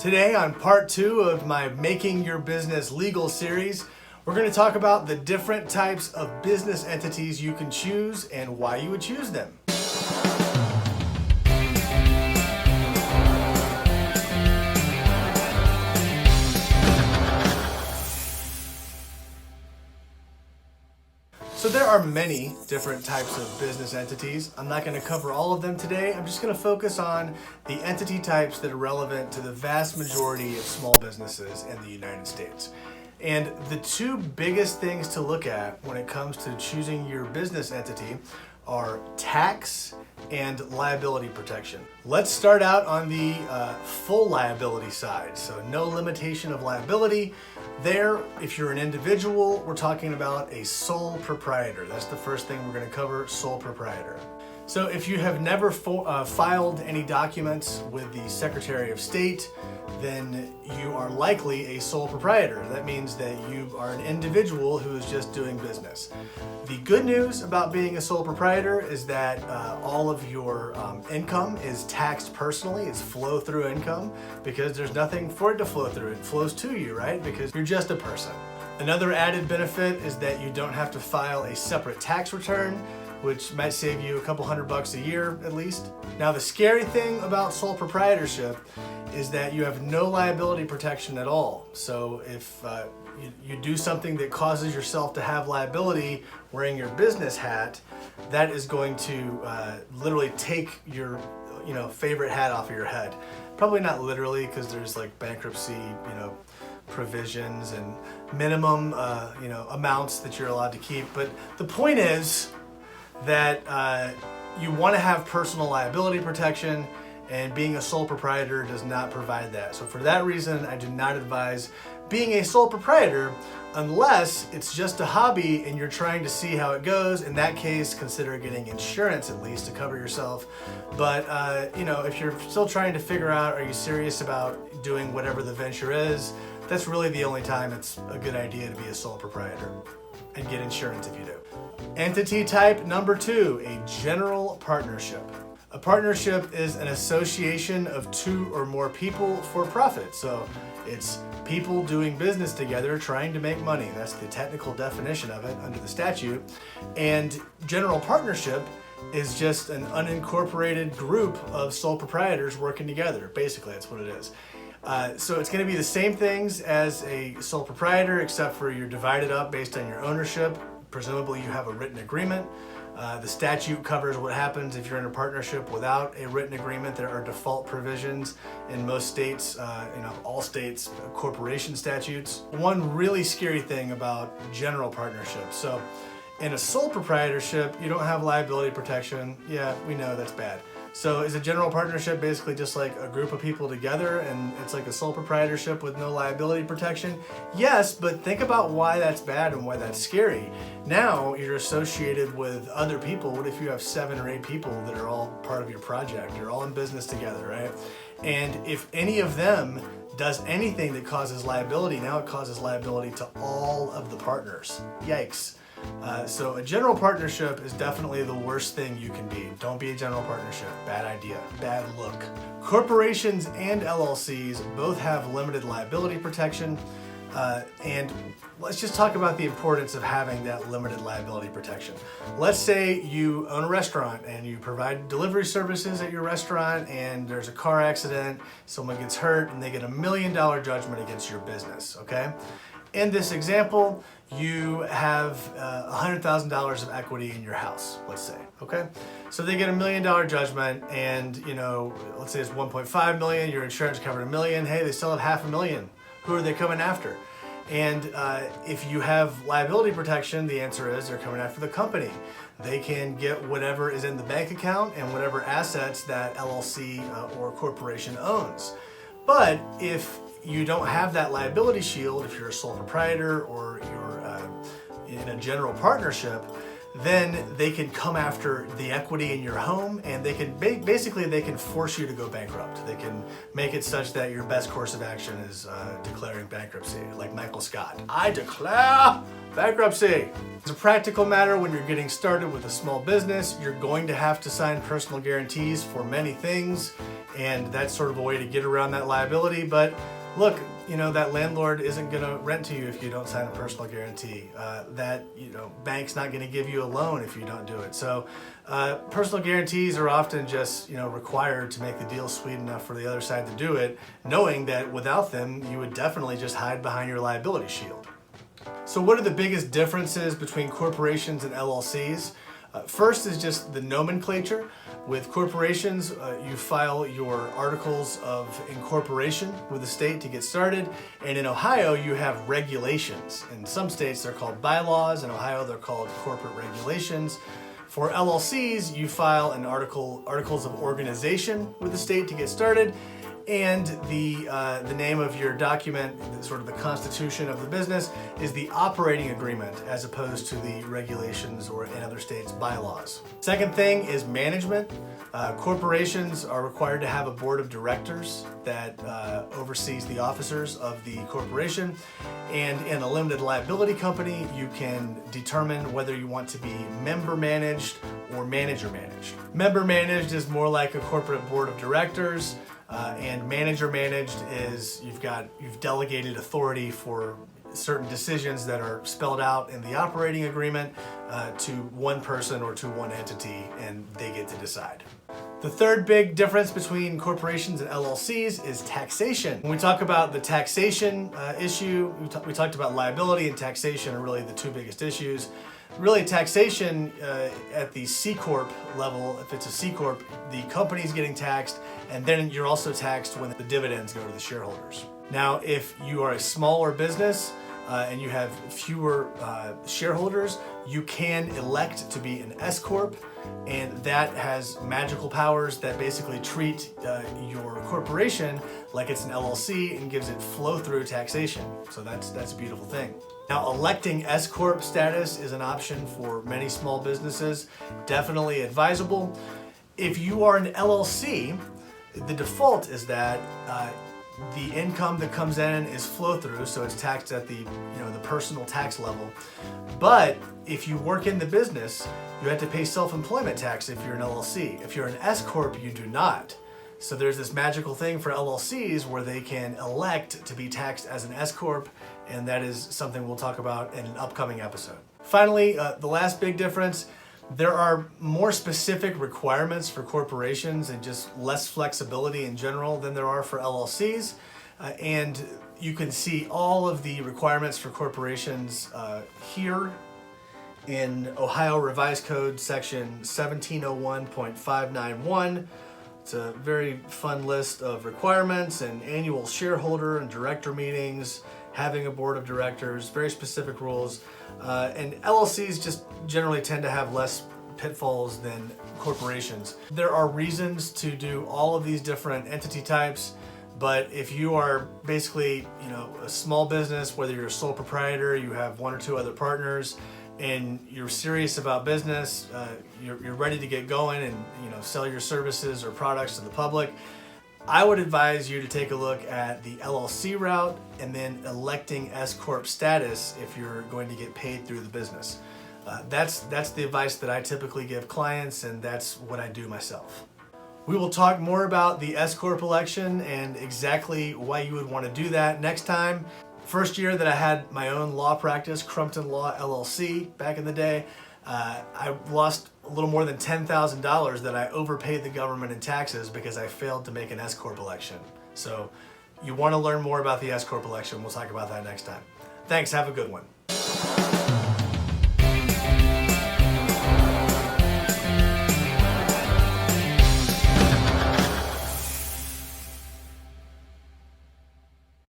Today on part 2 of my Making Your Business Legal series, we're going to talk about the different types of business entities you can choose and why you would choose them. So there are many different types of business entities. I'm not going to cover all of them today. I'm just going to focus on the entity types that are relevant to the vast majority of small businesses in the United States. And the two biggest things to look at when it comes to choosing your business entity are tax and liability protection. Let's start out on the full liability side. So no limitation of liability. There, if you're an individual, we're talking about a sole proprietor. That's the first thing we're going to cover, sole proprietor. So if you have never filed any documents with the Secretary of State, then you are likely a sole proprietor. That means that you are an individual who is just doing business. The good news about being a sole proprietor is that all of your income is taxed personally. It's flow-through income because there's nothing for it to flow through. It flows to you, right? Because you're just a person. Another added benefit is that you don't have to file a separate tax return, which might save you a couple $100 a year at least. Now the scary thing about sole proprietorship is that you have no liability protection at all. So if you do something that causes yourself to have liability wearing your business hat, that is going to literally take your favorite hat off of your head. Probably not literally, because there's like bankruptcy provisions and minimum amounts that you're allowed to keep. But the point is that you want to have personal liability protection, and being a sole proprietor does not provide that. So for that reason, I do not advise being a sole proprietor unless it's just a hobby and you're trying to see how it goes. In that case, consider getting insurance at least to cover yourself. But if you're still trying to figure out, are you serious about doing whatever the venture is, that's really the only time it's a good idea to be a sole proprietor, and get insurance if you do. Entity type number 2, a general partnership. A partnership is an association of 2 or more people for profit. So it's people doing business together trying to make money. That's the technical definition of it under the statute. And general partnership is just an unincorporated group of sole proprietors working together. Basically, that's what it is. So it's going to be the same things as a sole proprietor, except for you're divided up based on your ownership. Presumably you have a written agreement. The statute covers what happens if you're in a partnership without a written agreement. There are default provisions in most states, all states, corporation statutes. One really scary thing about general partnerships. So in a sole proprietorship, you don't have liability protection. Yeah, we know that's bad. So is a general partnership basically just like a group of people together and it's like a sole proprietorship with no liability protection? Yes, but think about why that's bad and why that's scary. Now you're associated with other people. What if you have 7 or 8 people that are all part of your project? You're all in business together, right? And if any of them does anything that causes liability, now it causes liability to all of the partners. Yikes. So a general partnership is definitely the worst thing you can be. Don't be a general partnership. Bad idea. Bad look. Corporations and LLCs both have limited liability protection. And let's just talk about the importance of having that limited liability protection. Let's say you own a restaurant and you provide delivery services at your restaurant and there's a car accident, someone gets hurt, and they get $1 million judgment against your business, okay? In this example, you have $100,000 of equity in your house, let's say, okay? So they get $1 million judgment and, let's say it's 1.5 million, your insurance covered $1 million, hey, they still have $500,000. Who are they coming after? And if you have liability protection, the answer is they're coming after the company. They can get whatever is in the bank account and whatever assets that LLC or corporation owns. But if you don't have that liability shield, if you're a sole proprietor or you're in a general partnership, then they can come after the equity in your home, and they can basically they can force you to go bankrupt. They can make it such that your best course of action is declaring bankruptcy, like Michael Scott. I declare bankruptcy. As a practical matter, when you're getting started with a small business, you're going to have to sign personal guarantees for many things, and that's sort of a way to get around that liability. But look, that landlord isn't going to rent to you if you don't sign a personal guarantee. Bank's not going to give you a loan if you don't do it. So personal guarantees are often just, required to make the deal sweet enough for the other side to do it, knowing that without them, you would definitely just hide behind your liability shield. So what are the biggest differences between corporations and LLCs? First is just the nomenclature. With corporations, you file your articles of incorporation with the state to get started. And in Ohio, you have regulations. In some states, they're called bylaws. In Ohio, they're called corporate regulations. For LLCs, you file an articles of organization with the state to get started. And the name of your document, sort of the constitution of the business, is the operating agreement as opposed to the regulations or in other states bylaws. Second thing is management. Corporations are required to have a board of directors that oversees the officers of the corporation. And in a limited liability company, you can determine whether you want to be member managed or manager managed. Member managed is more like a corporate board of directors. And manager managed is you've delegated authority for certain decisions that are spelled out in the operating agreement to one person or to one entity, and they get to decide. The third big difference between corporations and LLCs is taxation. When we talk about the taxation issue, we talked about liability and taxation are really the two biggest issues. Really, taxation at the c-corp level, if it's a c-corp, the company's getting taxed, and then you're also taxed when the dividends go to the shareholders. Now, if you are a smaller business and you have fewer shareholders, you can elect to be an s-corp, and that has magical powers that basically treat your corporation like it's an LLC and gives it flow-through taxation. So that's a beautiful thing. Now, electing s-corp status is an option for many small businesses, definitely advisable. If you are an LLC, the default is that the income that comes in is flow-through, so it's taxed at the personal tax level. But if you work in the business, you have to pay self-employment tax if you're an LLC. If you're an s-corp, you do not. So there's this magical thing for LLCs where they can elect to be taxed as an s-corp, and that is something we'll talk about in an upcoming episode. Finally, the last big difference, there are more specific requirements for corporations and just less flexibility in general than there are for LLCs. And you can see all of the requirements for corporations here in Ohio Revised Code section 1701.591. It's a very fun list of requirements and annual shareholder and director meetings, having a board of directors, very specific rules. And LLCs just generally tend to have less pitfalls than corporations. There are reasons to do all of these different entity types, but if you are basically, a small business, whether you're a sole proprietor, you have one or two other partners, and you're serious about business, you're ready to get going and sell your services or products to the public, I would advise you to take a look at the LLC route and then electing s-corp status if you're going to get paid through the business. That's the advice that I typically give clients, and that's what I do myself. We will talk more about the s-corp election and exactly why you would want to do that next time. First year that I had my own law practice, Crumpton Law LLC, back in the day, I lost a little more than $10,000 that I overpaid the government in taxes because I failed to make an s-corp election. So you want to learn more about the s-corp election, we'll talk about that next time. Thanks, have a good one.